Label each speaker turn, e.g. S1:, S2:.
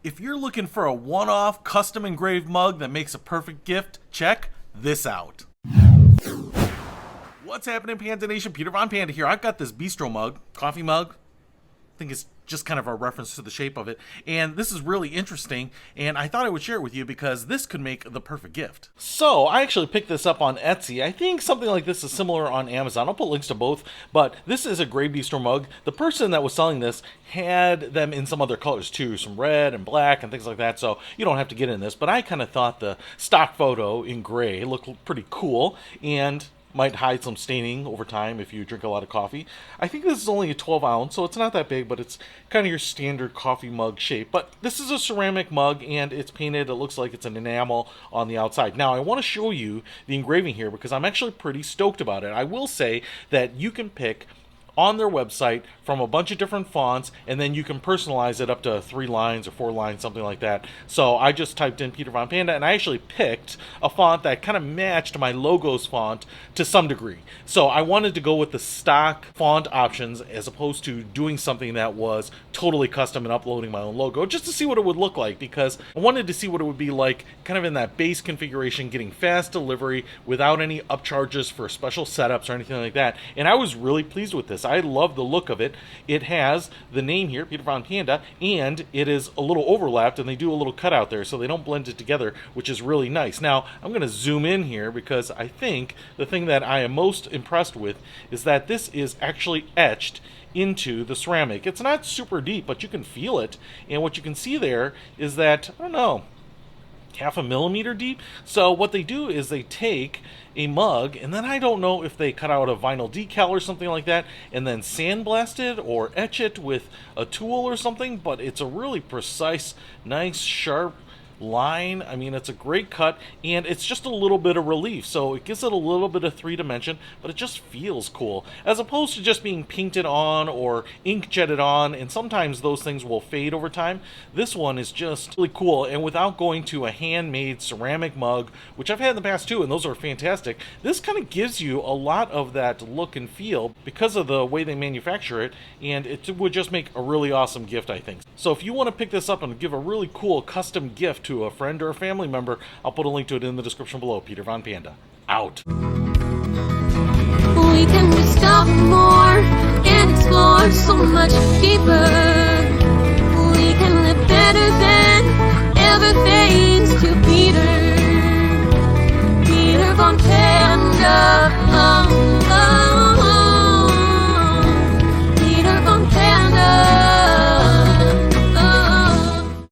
S1: If you're looking for a one-off custom engraved mug that makes a perfect gift, check this out. What's happening, Panda Nation? Peter Von Panda here. I've got this bistro mug, coffee mug. I think it's just kind of a reference to the shape of it. And this is really interesting, and I thought I would share it with you because this could make the perfect gift. So, I actually picked this up on Etsy. I think something like this is similar on Amazon. I'll put links to both, but this is a gray bistro mug. The person that was selling this had them in some other colors too, some red and black and things like that, so you don't have to get in this, but I kind of thought the stock photo in gray looked pretty cool, and might hide some staining over time if you drink a lot of coffee. I think this is only a 12 ounce, so it's not that big, but it's kind of your standard coffee mug shape. But this is a ceramic mug, and it's painted. It looks like it's an enamel on the outside. Now, I want to show you the engraving here because I'm actually pretty stoked about it. I will say that you can pick on their website from a bunch of different fonts, and then you can personalize it up to 3 lines or 4 lines, something like that. So I just typed in Peter Von Panda, and I actually picked a font that kind of matched my logo's font to some degree. So I wanted to go with the stock font options as opposed to doing something that was totally custom and uploading my own logo, just to see what it would look like, because I wanted to see what it would be like kind of in that base configuration, getting fast delivery without any upcharges for special setups or anything like that. And I was really pleased with this. I love the look of it. It has the name here, Peter Von Panda, and it is a little overlapped, and they do a little cutout there so they don't blend it together, which is really nice. Now, I'm going to zoom in here because I think the thing that I am most impressed with is that this is actually etched into the ceramic. It's not super deep, but you can feel it, and what you can see there is that, I don't know, half a millimeter deep. So what they do is they take a mug, and then I don't know if they cut out a vinyl decal or something like that, and then sandblast it or etch it with a tool or something, but it's a really precise, nice, sharp line. I mean, it's a great cut, and it's just a little bit of relief, so it gives it a little bit of 3-dimension, but it just feels cool, as opposed to just being painted on or ink jetted on, and sometimes those things will fade over time. This one is just really cool, and without going to a handmade ceramic mug, which I've had in the past too, and those are fantastic, this kind of gives you a lot of that look and feel because of the way they manufacture it, and it would just make a really awesome gift, I think. So if you want to pick this up and give a really cool custom gift to a friend or a family member, I'll put a link to it in the description below. Peter Von Panda, out.
S2: We can discover more and explore so much deeper. We can live better.